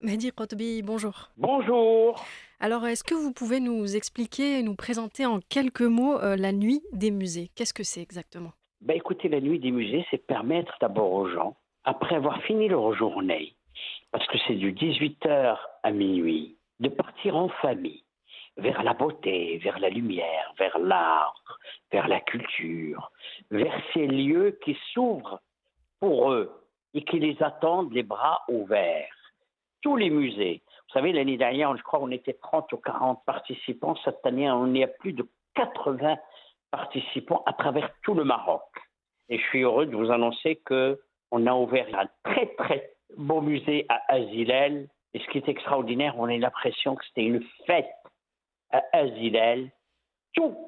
Mehdi Qotbi, bonjour. Bonjour. Alors, est-ce que vous pouvez nous expliquer et nous présenter en quelques mots la nuit des musées? Qu'est-ce que c'est exactement? Écoutez, la nuit des musées, c'est permettre d'abord aux gens, après avoir fini leur journée, parce que c'est du 18 heures à minuit, de partir en famille vers la beauté, vers la lumière, vers l'art, vers la culture, vers ces lieux qui s'ouvrent pour eux et qui les attendent les bras ouverts. Tous les musées. Vous savez, l'année dernière, je crois qu'on était 30 ou 40 participants. Cette année, on est à plus de 80 participants à travers tout le Maroc. Et je suis heureux de vous annoncer qu'on a ouvert un très, très beau musée à Azilel. Et ce qui est extraordinaire, on a l'impression que c'était une fête à Azilel. Tous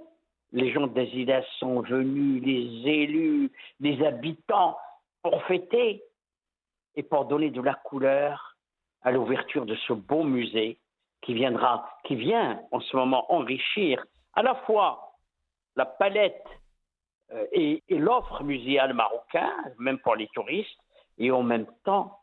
les gens d'Azilel sont venus, les élus, les habitants, pour fêter et pour donner de la couleur à l'ouverture de ce beau musée qui vient en ce moment enrichir à la fois la palette et l'offre muséale marocaine, même pour les touristes, et en même temps,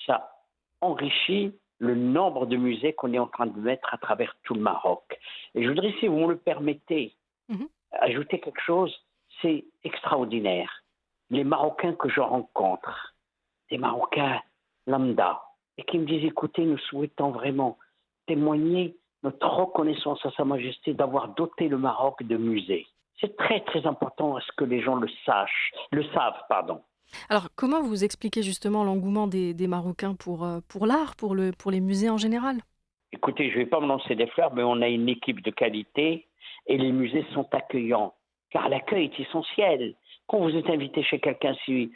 ça enrichit le nombre de musées qu'on est en train de mettre à travers tout le Maroc. Et je voudrais, si vous me le permettez, Mhm. ajouter quelque chose, c'est extraordinaire. Les Marocains que je rencontre, des Marocains lambda, et qui me disent, écoutez, nous souhaitons vraiment témoigner notre reconnaissance à Sa Majesté d'avoir doté le Maroc de musées. C'est très très important à ce que les gens le savent, pardon. Alors, comment vous expliquez justement l'engouement des Marocains pour l'art, pour les musées en général? Écoutez, je ne vais pas me lancer des fleurs, mais on a une équipe de qualité et les musées sont accueillants, car l'accueil est essentiel. Quand vous êtes invité chez quelqu'un, si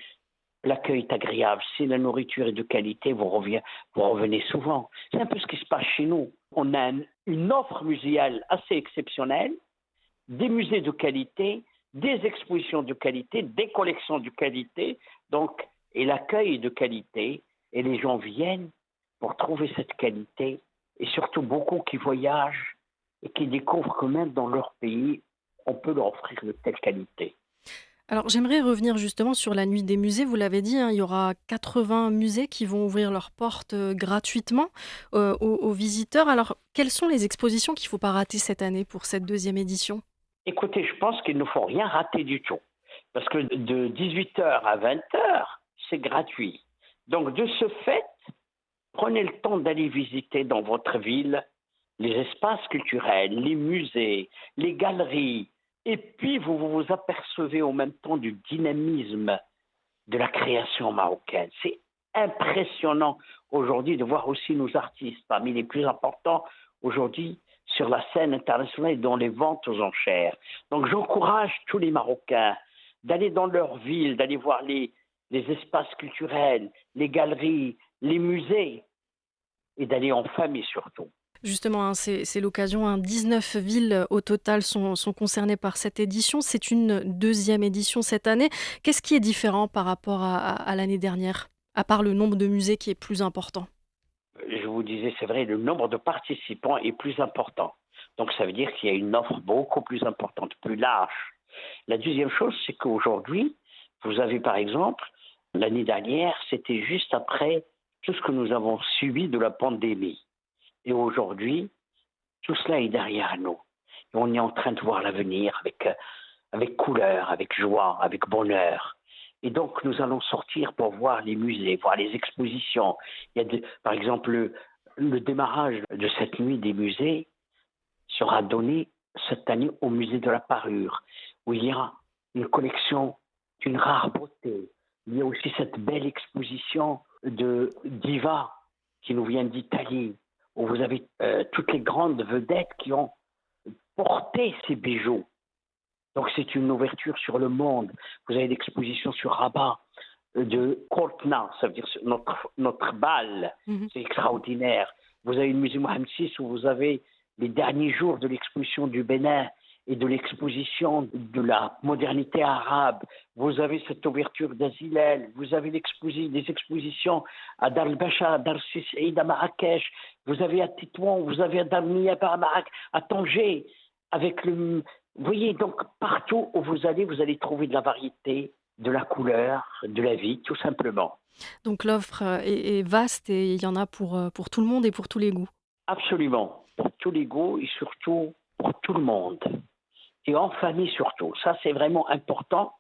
l'accueil est agréable, si la nourriture est de qualité, vous revenez souvent. C'est un peu ce qui se passe chez nous. On a une offre muséale assez exceptionnelle, des musées de qualité, des expositions de qualité, des collections de qualité, donc, et l'accueil est de qualité, et les gens viennent pour trouver cette qualité, et surtout beaucoup qui voyagent et qui découvrent que même dans leur pays, on peut leur offrir de telle qualité. Alors, j'aimerais revenir justement sur la nuit des musées. Vous l'avez dit, hein, il y aura 80 musées qui vont ouvrir leurs portes gratuitement aux visiteurs. Alors, quelles sont les expositions qu'il ne faut pas rater cette année pour cette deuxième édition? Écoutez, je pense qu'il ne faut rien rater du tout. Parce que de 18 heures à 20 heures, c'est gratuit. Donc, de ce fait, prenez le temps d'aller visiter dans votre ville les espaces culturels, les musées, les galeries. Et puis, vous apercevez en même temps du dynamisme de la création marocaine. C'est impressionnant aujourd'hui de voir aussi nos artistes parmi les plus importants aujourd'hui sur la scène internationale et dans les ventes aux enchères. Donc j'encourage tous les Marocains d'aller dans leur ville, d'aller voir les espaces culturels, les galeries, les musées et d'aller en famille surtout. Justement, hein, c'est l'occasion, hein, 19 villes au total sont concernées par cette édition. C'est une deuxième édition cette année. Qu'est-ce qui est différent par rapport à l'année dernière, à part le nombre de musées qui est plus important? Je vous disais, c'est vrai, le nombre de participants est plus important. Donc ça veut dire qu'il y a une offre beaucoup plus importante, plus large. La deuxième chose, c'est qu'aujourd'hui, vous avez par exemple, l'année dernière, c'était juste après tout ce que nous avons subi de la pandémie. Et aujourd'hui, tout cela est derrière nous. Et on est en train de voir l'avenir avec couleur, avec joie, avec bonheur. Et donc, nous allons sortir pour voir les musées, voir les expositions. Par exemple, le démarrage de cette nuit des musées sera donné cette année au musée de la Parure, où il y a une collection d'une rare beauté. Il y a aussi cette belle exposition de Diva qui nous vient d'Italie, où vous avez toutes les grandes vedettes qui ont porté ces bijoux. Donc c'est une ouverture sur le monde. Vous avez l'exposition sur Rabat de Kortna, ça veut dire notre bal. Mhm. C'est extraordinaire. Vous avez le musée Mohamed VI où vous avez les derniers jours de l'exposition du Bénin et de l'exposition de la modernité arabe. Vous avez cette ouverture d'Azilel. Vous avez des expositions à Dar el-Bacha, à Dar Saïd, à Marrakech. Vous avez à Tétouan, vous avez à Dar Niaba, à Tanger. Avec le, vous voyez, donc partout où vous allez trouver de la variété de la couleur, de la vie, tout simplement. Donc l'offre, est vaste et il y en a pour tout le monde et pour tous les goûts. Absolument, pour tous les goûts et surtout pour tout le monde. Et en famille surtout. Ça, c'est vraiment important,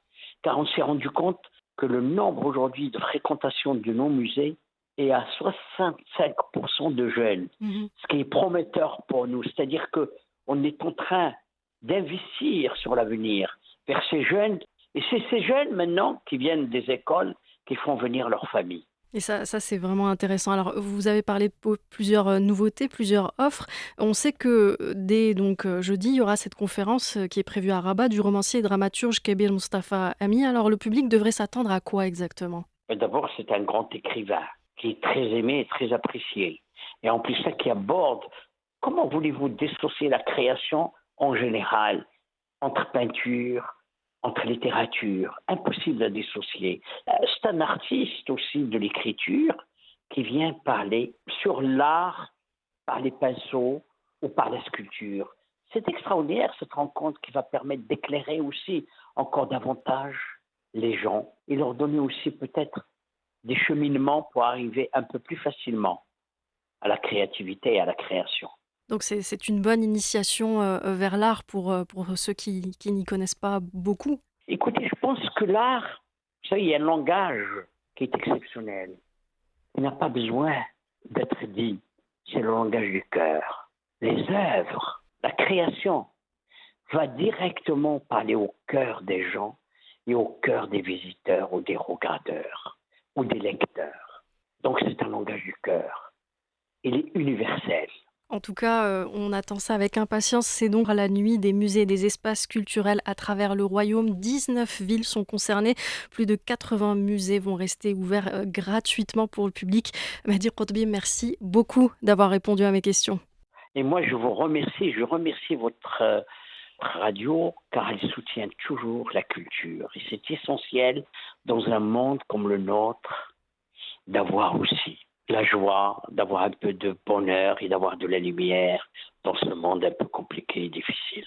car on s'est rendu compte que le nombre aujourd'hui de fréquentation de nos musées est à 65% de jeunes, Mmh. ce qui est prometteur pour nous. C'est-à-dire qu'on est en train d'investir sur l'avenir vers ces jeunes, et c'est ces jeunes maintenant qui viennent des écoles qui font venir leur famille. Et ça, c'est vraiment intéressant. Alors, vous avez parlé de plusieurs, nouveautés, plusieurs offres. On sait que, dès donc, jeudi, il y aura cette conférence, qui est prévue à Rabat du romancier et dramaturge Kebir Mustafa Ami. Alors le public devrait s'attendre à quoi exactement? Mais d'abord, c'est un grand écrivain qui est très aimé et très apprécié. Et en plus, ça qui aborde comment voulez-vous dissocier la création en général entre peinture, entre littérature? Impossible à dissocier. C'est un artiste aussi de l'écriture qui vient parler sur l'art par les pinceaux ou par la sculpture. C'est extraordinaire cette rencontre qui va permettre d'éclairer aussi encore davantage les gens et leur donner aussi peut-être des cheminements pour arriver un peu plus facilement à la créativité et à la création. Donc c'est une bonne initiation, vers l'art pour ceux qui n'y connaissent pas beaucoup? Écoutez, je pense que l'art, vous savez, il y a un langage qui est exceptionnel. Il n'a pas besoin d'être dit. C'est le langage du cœur. Les œuvres, la création va directement parler au cœur des gens et au cœur des visiteurs ou des regardeurs ou des lecteurs. Donc c'est un langage du cœur. Il est universel. En tout cas, on attend ça avec impatience. C'est donc à la nuit des musées et des espaces culturels à travers le royaume. 19 villes sont concernées. Plus de 80 musées vont rester ouverts, gratuitement pour le public. Mahdi Qotbi, merci beaucoup d'avoir répondu à mes questions. Et moi, je remercie votre radio car elle soutient toujours la culture. Et c'est essentiel dans un monde comme le nôtre d'avoir aussi la joie, d'avoir un peu de bonheur et d'avoir de la lumière dans ce monde un peu compliqué et difficile.